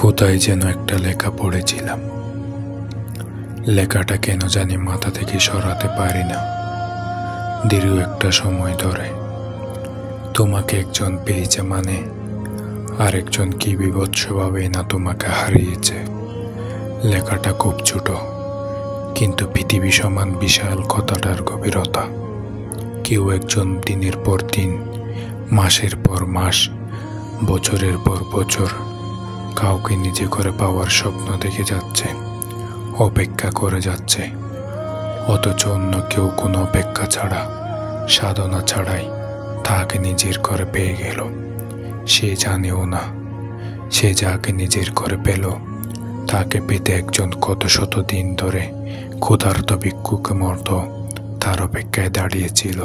কোথায় যেন একটা লেখা পড়েছিলাম। লেখাটা কেন জানি মাথা থেকে সরাতে পারি না দীর্ঘ একটা সময় ধরে। তোমাকে একজন পেয়েছে মানে আরেকজন কি বিভৎসভাবে না তোমাকে হারিয়েছে। লেখাটা খুব ছোট, কিন্তু পৃথিবী সমান বিশাল কথাটার গভীরতা। কেউ একজন দিনের পর দিন, মাসের পর মাস, বছরের পর বছর কাউকে নিজে করে পাওয়ার স্বপ্ন দেখে যাচ্ছে, অপেক্ষা করে যাচ্ছে। অথচ অন্য কেউ কোনো অপেক্ষা ছাড়া, সাধনা ছাড়াই তাকে নিজের করে পেয়ে গেল। সে জানেও না সে যাকে নিজের করে পেল, তাকে পেতে একজন কত শত দিন ধরে ক্ষুধার্ত ভিক্ষুকের মতো তার অপেক্ষায় দাঁড়িয়েছিল।